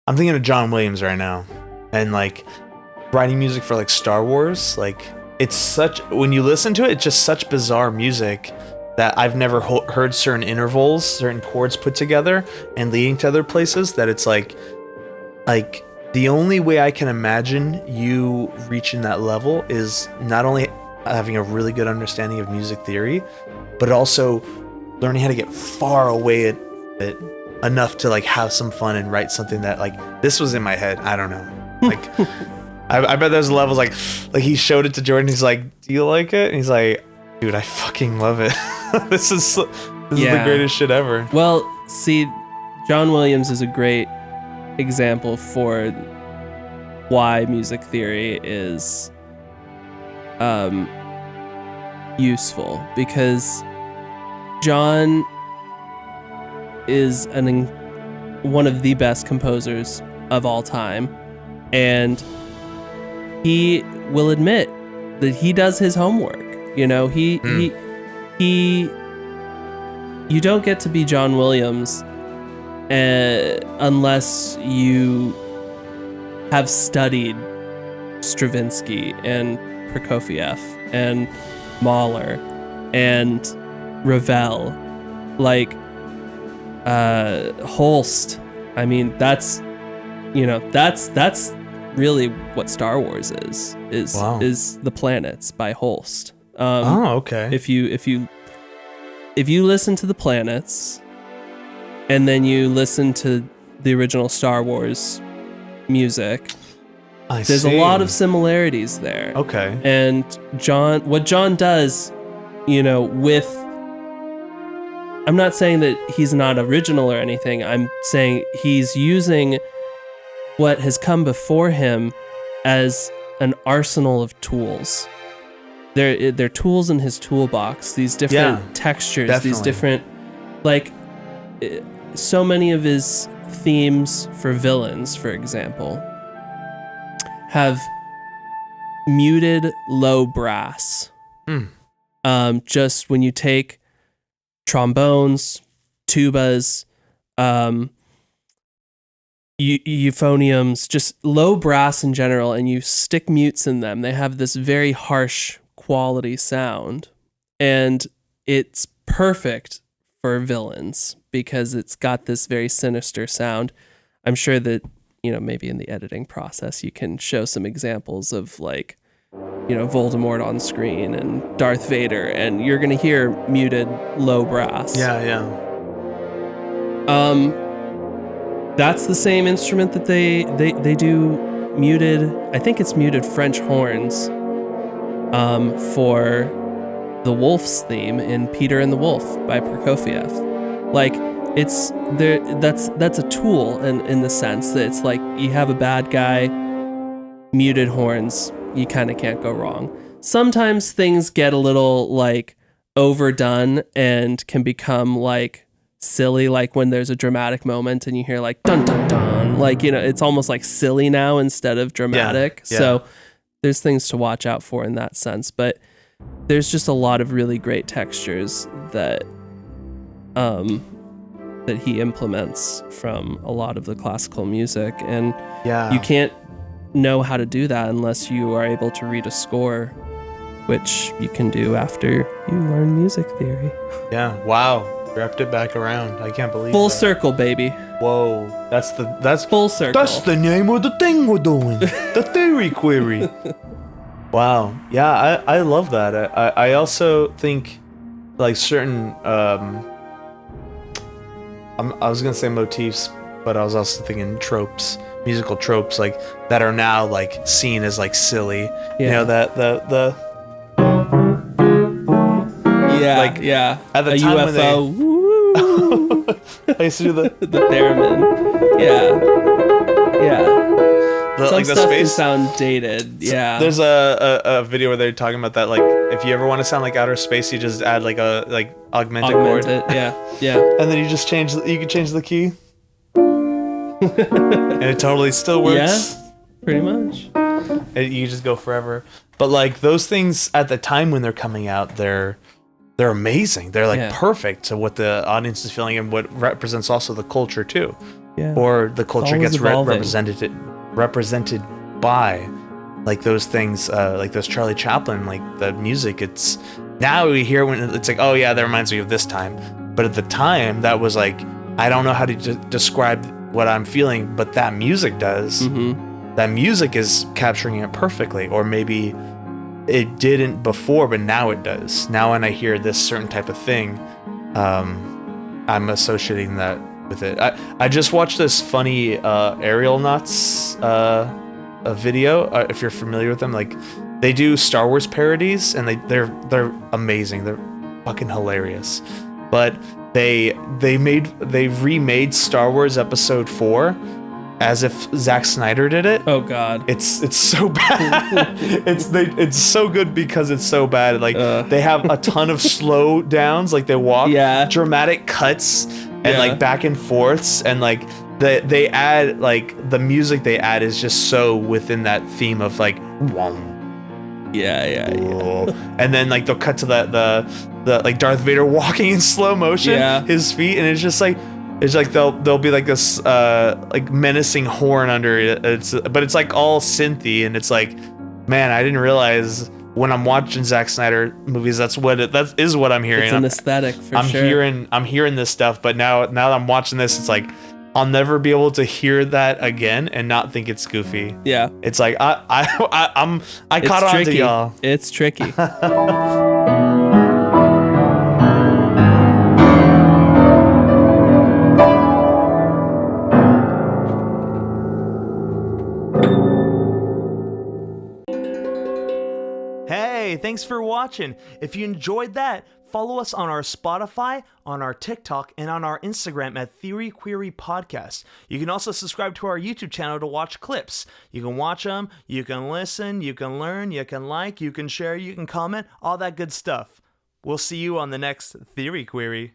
I'm thinking of John Williams right now, and like writing music for like Star Wars. Like it's such, when you listen to it, it's just such bizarre music that I've never heard certain intervals, certain chords put together and leading to other places, that it's like the only way I can imagine you reaching that level is not only having a really good understanding of music theory, but also learning how to get far away at it enough to like have some fun and write something that like, this was in my head. I don't know. Like, I bet there's levels like he showed it to Jordan. He's like, do you like it? And he's like, dude, I fucking love it. This is the greatest shit ever. Well, see, John Williams is a great example for why music theory is useful, because John is one of the best composers of all time, and he will admit that he does his homework. You know, he you don't get to be John Williams unless you have studied Stravinsky and Prokofiev and Mahler and Ravel, like Holst. I mean, that's really what Star Wars is the planets by Holst. Okay. If you listen to the planets and then you listen to the original Star Wars music, there's a lot of similarities there. Okay. And what John does, with, I'm not saying that he's not original or anything. I'm saying he's using what has come before him as an arsenal of tools. They're tools in his toolbox. These different textures, definitely. These different, like, so many of his themes for villains, for example, have muted low brass. Just when you take trombones, tubas, euphoniums, just low brass in general, and you stick mutes in them, they have this very harsh quality sound, and it's perfect for villains because it's got this very sinister sound. I'm sure that, maybe in the editing process you can show some examples of, like, Voldemort on screen and Darth Vader, and you're gonna hear muted low brass. Yeah. That's the same instrument that they do muted. I think it's muted French horns for the Wolf's theme in Peter and the Wolf by Prokofiev. Like, it's there. That's a tool in the sense that it's like you have a bad guy, muted horns. You kind of can't go wrong. Sometimes things get a little like overdone and can become like silly, like when there's a dramatic moment and you hear like dun dun dun, like, it's almost like silly now instead of dramatic. Yeah. So there's things to watch out for in that sense, but there's just a lot of really great textures that he implements from a lot of the classical music, and you can't know how to do that unless you are able to read a score, which you can do after you learn music theory. Yeah. Wow. Wrapped it back around. I can't believe Full that. circle, baby. Whoa. That's full circle. That's the name of the thing we're doing. The theory query. Wow. Yeah, I love that. I also think like certain I was gonna say motifs, but I was also thinking tropes, musical tropes, like that are now like seen as like silly. Yeah. That the like at the a time UFO. when I used to do the theremin. Yeah. Some like the stuff can space sound dated. Yeah. There's a video where they're talking about that, like if you ever want to sound like outer space, you just add like a augmented chord. Yeah. And then you can change the key. And it totally still works. Yeah. Pretty much. You just go forever. But like those things at the time when they're coming out, they're amazing. They're like perfect to what the audience is feeling and what represents also the culture too. Yeah. or the culture always gets evolving. represented by like those things, like those Charlie Chaplin, like the music. It's now we hear when it's like, oh yeah, that reminds me of this time, but at the time that was like, I don't know how to describe what I'm feeling, but that music does. Mm-hmm. That music is capturing it perfectly, or maybe it didn't before, but now it does. Now when I hear this certain type of thing, I'm associating that with it. I just watched this funny Aerial Nuts a video. If you're familiar with them, like they do Star Wars parodies, and they're amazing. They're fucking hilarious. But they remade Star Wars Episode 4 as if Zack Snyder did it. Oh God, it's so bad. It's so good because it's so bad. Like they have a ton of slow downs, like they walk, dramatic cuts, and like back and forths, and like they add, like the music they add is just so within that theme of like, and then like they'll cut to the like Darth Vader walking in slow motion, his feet, and it's just like. It's like they'll be like this like menacing horn under it. But it's like all synthy, and it's like, man, I didn't realize when I'm watching Zack Snyder movies that is what I'm hearing. It's an aesthetic for sure. I'm hearing this stuff, but now that I'm watching this, it's like I'll never be able to hear that again and not think it's goofy. Yeah, it's like I caught on to y'all. It's tricky. Hey, thanks for watching. If you enjoyed that, follow us on our Spotify, on our TikTok, and on our Instagram at Theory Query Podcast. You can also subscribe to our YouTube channel to watch clips. You can watch them, you can listen, you can learn, you can like, you can share, you can comment, all that good stuff. We'll see you on the next Theory Query.